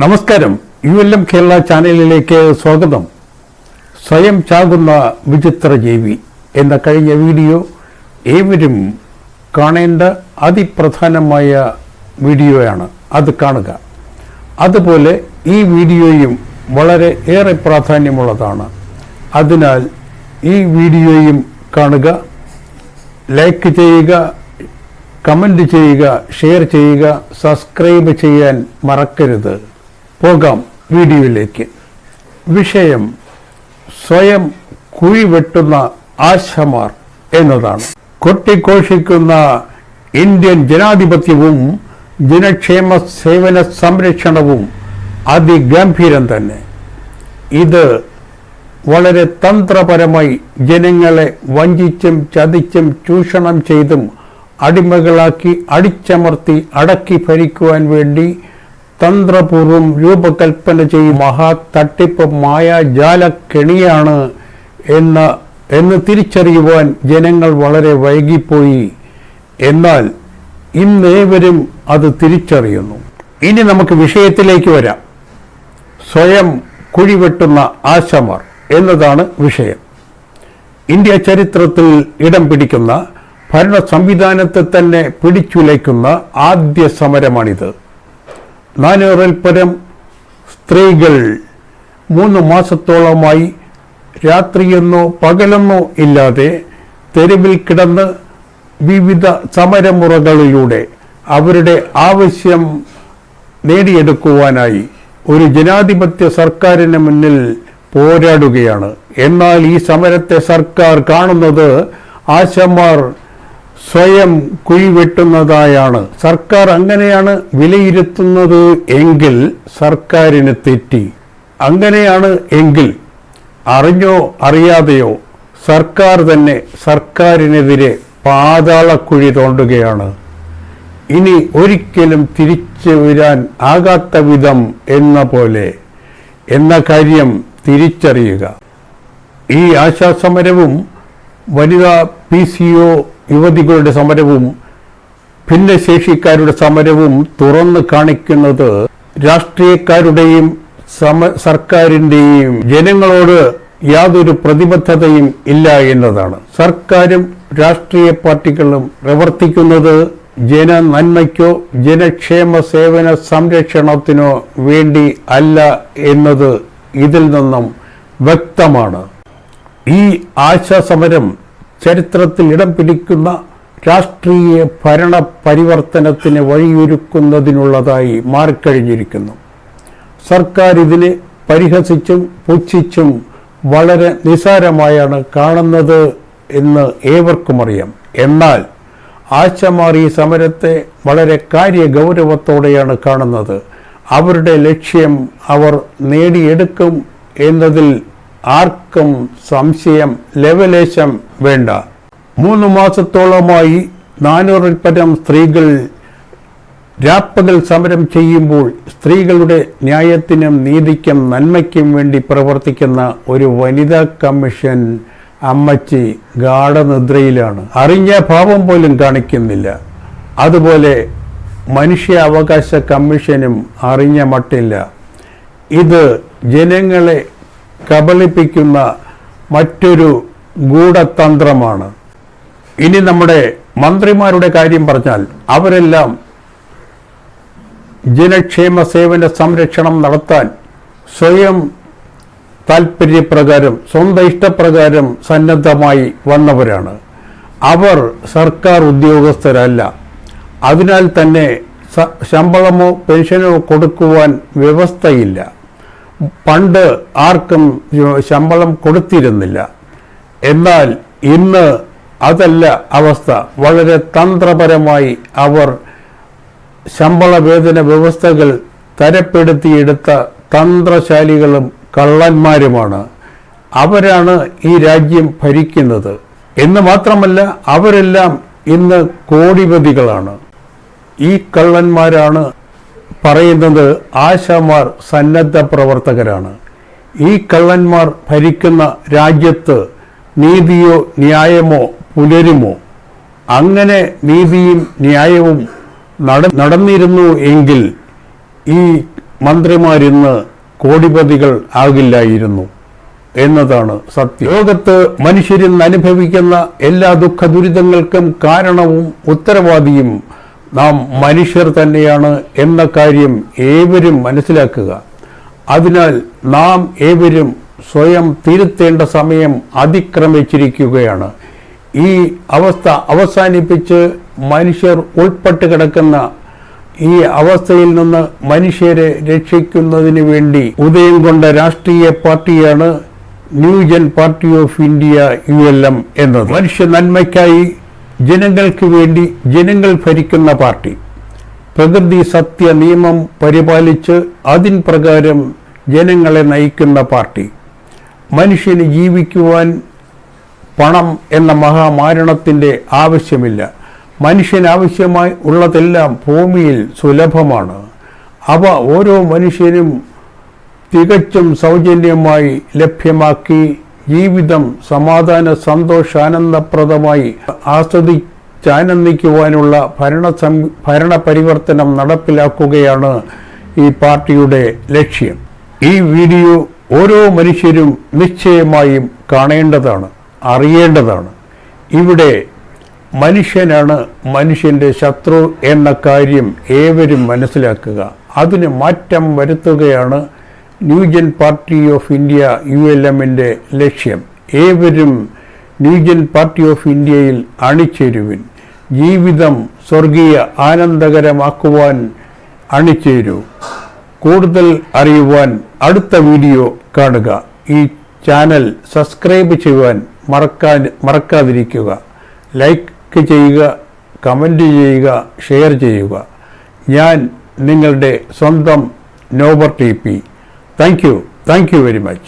നമസ്കാരം. ULM കേരള ചാനലിലേക്ക് സ്വാഗതം. സ്വയം ചാകുന്ന വിചിത്ര ജീവി എന്ന കഴിഞ്ഞ വീഡിയോ ഏവരും കാണേണ്ട അതിപ്രധാനമായ വീഡിയോയാണ്. അത് കാണുക. അതുപോലെ ഈ വീഡിയോയും വളരെ ഏറെ പ്രാധാന്യമുള്ളതാണ്. അതിനാൽ ഈ വീഡിയോയും കാണുക, ലൈക്ക് ചെയ്യുക, കമൻറ്റ് ചെയ്യുക, ഷെയർ ചെയ്യുക, സബ്സ്ക്രൈബ് ചെയ്യാൻ മറക്കരുത്. പോകാം വീഡിയോയിലേക്ക്. വിഷയം സ്വയം കുഴിവെട്ടുന്ന ആശമാർ എന്നതാണ്. കൊട്ടിഘോഷിക്കുന്ന ഇന്ത്യൻ ജനാധിപത്യവും ജനക്ഷേമ സേവന സംരക്ഷണവും അതിഗംഭീരം തന്നെ. ഇത് വളരെ തന്ത്രപരമായി ജനങ്ങളെ വഞ്ചിച്ചും ചതിച്ചും ചൂഷണം ചെയ്തും അടിമകളാക്കി അടിച്ചമർത്തി അടക്കി ഭരിക്കുവാൻ വേണ്ടി തന്ത്രപൂർവം രൂപകൽപ്പന ചെയ്യും മഹാ തട്ടിപ്പ് മായാജാലക്കെണിയാണ് എന്ന് തിരിച്ചറിയുവാൻ ജനങ്ങൾ വളരെ വൈകിപ്പോയി. എന്നാൽ ഇന്നേവരും അത് തിരിച്ചറിയുന്നു. ഇനി നമുക്ക് വിഷയത്തിലേക്ക് വരാം. സ്വയം കുഴിവെട്ടുന്ന ആശമാർ എന്നതാണ് വിഷയം. ഇന്ത്യ ചരിത്രത്തിൽ ഇടം പിടിക്കുന്ന ഭരണ സംവിധാനത്തെ തന്നെ പിടിച്ചുലയ്ക്കുന്ന ആദ്യ സമരമാണിത്. 400-ൽ പരം സ്ത്രീകൾ 3 മാസത്തോളമായി രാത്രിയെന്നോ പകലെന്നോ ഇല്ലാതെ തെരുവിൽ കിടന്ന് വിവിധ സമരമുറകളിലൂടെ അവരുടെ ആവശ്യം നേടിയെടുക്കുവാനായി ഒരു ജനാധിപത്യ സർക്കാരിന് മുന്നിൽ പോരാടുകയാണ്. എന്നാൽ ഈ സമരത്തെ സർക്കാർ കാണുന്നത് ആശമാർ സ്വയം കുഴിവെട്ടുന്നതായാണ്. സർക്കാർ അങ്ങനെയാണ് വിലയിരുത്തുന്നത് എങ്കിൽ സർക്കാരിന് തെറ്റി. അങ്ങനെയാണ് എങ്കിൽ അറിഞ്ഞോ അറിയാതെയോ സർക്കാർ തന്നെ സർക്കാരിനെതിരെ പാതാളക്കുഴി തോണ്ടുകയാണ്. ഇനി ഒരിക്കലും തിരിച്ചു വരാൻ ആകാത്ത വിധം എന്ന കാര്യം തിരിച്ചറിയുക. ഈ ആശാസമരവും വനിതാ PCO യുവതികളുടെ സമരവും ഭിന്നശേഷിക്കാരുടെ സമരവും തുറന്നു കാണിക്കുന്നത് രാഷ്ട്രീയക്കാരുടെയും സർക്കാരിൻ്റെയും ജനങ്ങളോട് യാതൊരു പ്രതിബദ്ധതയും ഇല്ല എന്നതാണ്. സർക്കാരും രാഷ്ട്രീയ പാർട്ടികളും പ്രവർത്തിക്കുന്നത് ജനനന്മയ്ക്കോ ജനക്ഷേമ സേവന സംരക്ഷണത്തിനോ വേണ്ടി അല്ല എന്നത് ഇതിൽ നിന്നും വ്യക്തമാണ്. ഈ ആശാസമരം ചരിത്രത്തിൽ ഇടം പിടിക്കുന്ന രാഷ്ട്രീയ ഭരണ പരിവർത്തനത്തിന് വഴിയൊരുക്കുന്നതിനുള്ളതായി മാറിക്കഴിഞ്ഞിരിക്കുന്നു. സർക്കാർ ഇതിനെ പരിഹസിച്ചും പുച്ഛിച്ചും വളരെ നിസാരമായാണ് കാണുന്നത് എന്ന് ഏവർക്കും അറിയാം. എന്നാൽ ആശമാർ ഈ സമരത്തെ വളരെ കാര്യഗൗരവത്തോടെയാണ് കാണുന്നത്. അവരുടെ ലക്ഷ്യം അവർ നേടിയെടുക്കും എന്നതിൽ ആർക്കും സംശയം ലവലേശം വേണ്ട. 3 മാസത്തോളമായി 400-ൽ പരം സ്ത്രീകൾ രാപ്പകൽ സമരം ചെയ്യുമ്പോൾ സ്ത്രീകളുടെ ന്യായത്തിനും നീതിക്കും നന്മയ്ക്കും വേണ്ടി പ്രവർത്തിക്കുന്ന ഒരു വനിതാ കമ്മീഷൻ അമ്മച്ചി ഗാഢനിദ്രയിലാണ്. അറിഞ്ഞ ഭാവം പോലും കാണിക്കുന്നില്ല. അതുപോലെ മനുഷ്യാവകാശ കമ്മീഷനും അറിഞ്ഞ മട്ടില്ല. ഇത് ജനങ്ങളെ കബളിപ്പിക്കുന്ന മറ്റൊരു ഗൂഢതന്ത്രമാണ്. ഇനി നമ്മുടെ മന്ത്രിമാരുടെ കാര്യം പറഞ്ഞാൽ അവരെല്ലാം ജനക്ഷേമ സേവന സംരക്ഷണം നടത്താൻ സ്വയം താൽപര്യപ്രകാരം സ്വന്തം ഇഷ്ടപ്രകാരം സന്നദ്ധമായി വന്നവരാണ്. അവർ സർക്കാർ ഉദ്യോഗസ്ഥരല്ല. അതിനാൽ തന്നെ ശമ്പളമോ പെൻഷനോ കൊടുക്കുവാൻ വ്യവസ്ഥയില്ല. പണ്ട് ആർക്കും ശമ്പളം കൊടുത്തിരുന്നില്ല. എന്നാൽ ഇന്ന് അതല്ല അവസ്ഥ. വളരെ തന്ത്രപരമായി അവർ ശമ്പള വേതന വ്യവസ്ഥകൾ തരപ്പെടുത്തിയെടുത്ത തന്ത്രശാലികളും കള്ളന്മാരുമാണ്. അവരാണ് ഈ രാജ്യം ഭരിക്കുന്നത് എന്ന് മാത്രമല്ല, അവരെല്ലാം ഇന്ന് കോടിപതികളാണ്. ഈ കള്ളന്മാരാണ് പറയുന്നത് ആശമാർ സന്നദ്ധ പ്രവർത്തകരാണ്. ഈ കള്ളന്മാർ ഭരിക്കുന്ന രാജ്യത്ത് നീതിയോ ന്യായമോ പുലരുമോ? അങ്ങനെ നീതിയും ന്യായവും നടന്നിരുന്നു എങ്കിൽ ഈ മന്ത്രിമാരിന്ന് കോടിപതികൾ ആകില്ലായിരുന്നു എന്നതാണ് സത്യം. ലോകത്ത് മനുഷ്യരിന്ന് അനുഭവിക്കുന്ന എല്ലാ ദുഃഖ ദുരിതങ്ങൾക്കും കാരണവും ഉത്തരവാദിയും നാം മനുഷ്യർ തന്നെയാണ് എന്ന കാര്യം ഏവരും മനസ്സിലാക്കുക. അതിനാൽ നാം ഏവരും സ്വയം തിരുത്തേണ്ട സമയം അതിക്രമിച്ചിരിക്കുകയാണ്. ഈ അവസ്ഥ അവസാനിപ്പിച്ച് മനുഷ്യർ ഉൾപ്പെട്ട് കിടക്കുന്ന ഈ അവസ്ഥയിൽ നിന്ന് മനുഷ്യരെ രക്ഷിക്കുന്നതിന് വേണ്ടി ഉദയം കൊണ്ട രാഷ്ട്രീയ പാർട്ടിയാണ് new gen party of India ULM എന്നത്. മനുഷ്യ നന്മയ്ക്കായി ജനങ്ങൾക്ക് വേണ്ടി ജനങ്ങൾ ഭരിക്കുന്ന പാർട്ടി, പ്രകൃതി സത്യ നിയമം പരിപാലിച്ച് അതിൻ പ്രകാരം ജനങ്ങളെ നയിക്കുന്ന പാർട്ടി, മനുഷ്യന് ജീവിക്കുവാൻ പണം എന്ന മഹാമാരണത്തിൻ്റെ ആവശ്യമില്ല. മനുഷ്യനാവശ്യമായി ഉള്ളതെല്ലാം ഭൂമിയിൽ സുലഭമാണ്. അവ ഓരോ മനുഷ്യനും തികച്ചും സൗജന്യമായി ലഭ്യമാക്കി ജീവിതം സമാധാന സന്തോഷാനന്ദപ്രദമായി ആസ്വദിച്ചാനന്ദിക്കുവാനുള്ള ഭരണ പരിവർത്തനം നടപ്പിലാക്കുകയാണ് ഈ പാർട്ടിയുടെ ലക്ഷ്യം. ഈ വീഡിയോ ഓരോ മനുഷ്യരും നിശ്ചയമായും കാണേണ്ടതാണ്, അറിയേണ്ടതാണ്. ഇവിടെ മനുഷ്യനാണ് മനുഷ്യൻ്റെ ശത്രു എന്ന കാര്യം ഏവരും മനസ്സിലാക്കുക. അതിന് മാറ്റം വരുത്തുകയാണ് ന്യൂജൻ പാർട്ടി ഓഫ് ഇന്ത്യ ULMൻ്റെ ലക്ഷ്യം. ഏവരും ന്യൂജൻ പാർട്ടി ഓഫ് ഇന്ത്യയിൽ അണിചേരുവിൻ. ജീവിതം സ്വർഗീയ ആനന്ദകരമാക്കുവാൻ അണിചേരൂ. കൂടുതൽ അറിയുവാൻ അടുത്ത വീഡിയോ കാണുക. ഈ ചാനൽ സബ്സ്ക്രൈബ് ചെയ്യുവാൻ മറക്കാതിരിക്കുക. ലൈക്ക് ചെയ്യുക, കമൻറ്റ് ചെയ്യുക, ഷെയർ ചെയ്യുക. ഞാൻ നിങ്ങളുടെ സ്വന്തം നോബർ TP. Thank you very much.